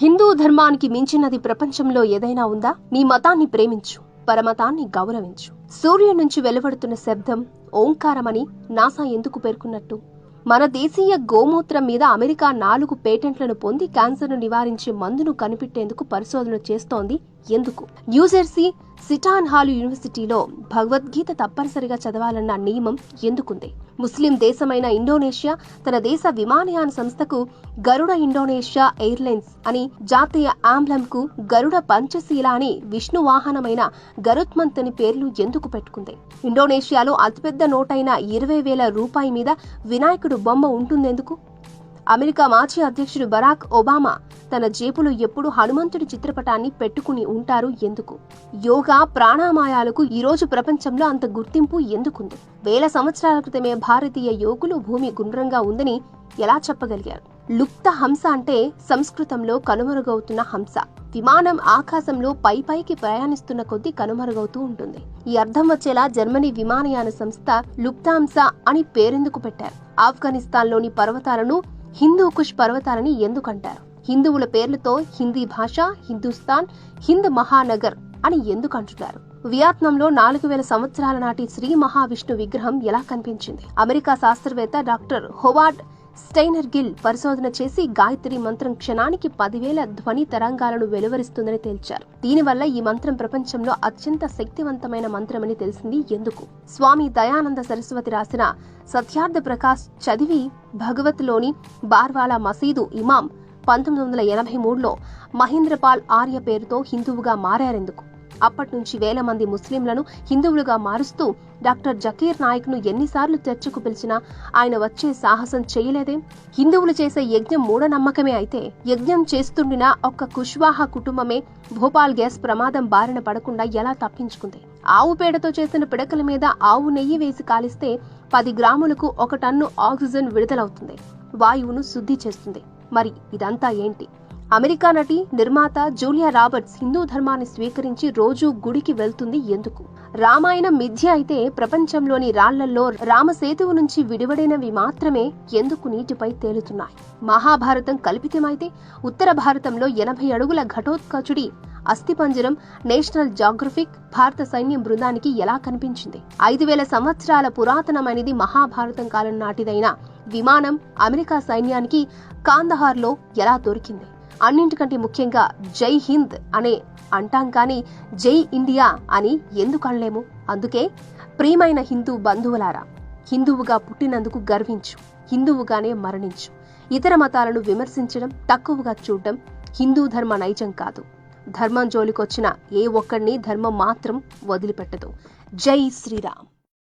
హిందూ ధర్మానికి మించినది ప్రపంచంలో ఏదైనా ఉందా? నీ మతాన్ని ప్రేమించు, పరమతాన్ని గౌరవించు. సూర్యుడి నుంచి వెలువడుతున్న శబ్దం ఓంకారమని నాసా ఎందుకు పేర్కొన్నట్టు? మన దేశీయ గోమూత్రం మీద అమెరికా 4 పేటెంట్లను పొంది క్యాన్సర్ను నివారించే మందును కనిపెట్టేందుకు పరిశోధన చేస్తోంది ఎందుకు? న్యూజెర్సీ సిటాన్ హాల్ యూనివర్సిటీలో భగవద్గీత తప్పనిసరిగా చదవాలన్న నియమం ఎందుకుంది? ముస్లిం దేశమైన ఇండోనేషియా తన దేశ విమానయాన సంస్థకు గరుడ ఇండోనేషియా ఎయిర్లైన్స్ అని జాతీయ ఆంబ్లంకు గరుడ పంచశీల అని విష్ణు వాహనమైన గరుత్మంత్ అని పేర్లు ఎందుకు పెట్టుకుంది? ఇండోనేషియాలో అతిపెద్ద నోటైన 20,000 రూపాయి మీద వినాయకుడు బొమ్మ ఉంటుందెందుకు? అమెరికా మాజీ అధ్యక్షుడు బరాక్ ఒబామా తన జేబులో ఎప్పుడు హనుమంతుడి చిత్రపటాన్ని పెట్టుకుని ఉంటారు ఎందుకు? యోగా ప్రాణాయామాలకు ఈరోజు ప్రపంచంలో అంత గుర్తింపు ఎందుకుంది? వేల సంవత్సరాల క్రితమే భారతీయ యోగులు భూమి గుండ్రంగా ఉందని ఎలా చెప్పగలిగారు? లుప్త హంస అంటే సంస్కృతంలో కనుమరుగవుతున్న హంస. విమానం ఆకాశంలో పైకి ప్రయాణిస్తున్న కొద్దీ కనుమరుగవుతూ ఉంటుంది. ఈ అర్థం వచ్చేలా జర్మనీ విమానయాన సంస్థ లుప్తాంస అని పేరెందుకు పెట్టారు? ఆఫ్ఘనిస్తాన్లోని పర్వతాలను హిందూ కుష్ పర్వతాలని ఎందుకంటారు? హిందువుల పేర్లతో హిందీ భాష, హిందూస్థాన్, హింద్ మహానగర్ అని ఎందుకు అంటున్నారు? వియత్నాంలో 4,000 సంవత్సరాల నాటి శ్రీ మహావిష్ణు విగ్రహం ఎలా కనిపించింది? అమెరికా శాస్త్రవేత్త డాక్టర్ హోవార్డ్ స్టైనర్ గిల్ పరిశోధన చేసి గాయత్రి మంత్రం క్షణానికి 10,000 ధ్వని తరంగాలను వెలువరిస్తుందని తేల్చారు. దీనివల్ల ఈ మంత్రం ప్రపంచంలో అత్యంత శక్తివంతమైన మంత్రమని తెలిసింది ఎందుకు? స్వామి దయానంద సరస్వతి రాసిన సత్యార్థ ప్రకాశ్ చదివి భగవత్లోని బార్వాలా మసీదు ఇమాం 1983లో మహేంద్రపాల్ ఆర్య పేరుతో హిందువుగా మారారెందుకు? అప్పటి నుంచి వేల మంది ముస్లింలను హిందువులుగా మారుస్తూ డాక్టర్ జకీర్ నాయక్ ను ఎన్నిసార్లు చర్చకు పిలిచినా ఆయన వచ్చే సాహసం చేయలేదే? హిందువులు చేసే యజ్ఞం మూఢనమ్మకమే అయితే యజ్ఞం చేస్తుండిన ఒక్క కుష్వాహ కుటుంబమే భోపాల్ గ్యాస్ ప్రమాదం బారిన పడకుండా ఎలా తప్పించుకుంది? ఆవు పేడతో చేసిన పిడకల మీద ఆవు నెయ్యి వేసి కాలిస్తే 10 గ్రాములకు 1 టన్ను ఆక్సిజన్ విడుదలవుతుంది. వాయువును శుద్ధి చేస్తుంది. మరి ఇదంతా ఏంటి? అమెరికా నటి నిర్మాత జూలియా రాబర్ట్స్ హిందూ ధర్మాన్ని స్వీకరించి రోజూ గుడికి వెళ్తుంది ఎందుకు? రామాయణం మిథ్య అయితే ప్రపంచంలోని రాళ్లల్లో రామసేతువు నుంచి విడివడినవి మాత్రమే ఎందుకు నీటిపై తేలుతున్నాయి? మహాభారతం కల్పితమైతే ఉత్తర భారతంలో 80 అడుగుల ఘటోత్కచుడి అస్థిపంజరం నేషనల్ జాగ్రఫిక్ భారత సైన్యం బృందానికి ఎలా కనిపించింది? 5,000 సంవత్సరాల పురాతనమైనది మహాభారతం కాలం నాటిదైన విమానం అమెరికా సైన్యానికి కాందహార్లో ఎలా దొరికింది? అన్నింటికంటే ముఖ్యంగా జై హింద్ అనే అంటాం కానీ జై ఇండియా అని ఎందుకు అనలేము? అందుకే ప్రియమైన హిందూ బంధువులారా, హిందువుగా పుట్టినందుకు గర్వించు, హిందువుగానే మరణించు. ఇతర మతాలను విమర్శించడం, తక్కువగా చూడడం హిందూ ధర్మ నైజం కాదు. ధర్మం జోలికొచ్చిన ఏ ఒక్కడిని ధర్మం మాత్రం వదిలిపెట్టదు. జై శ్రీరామ్.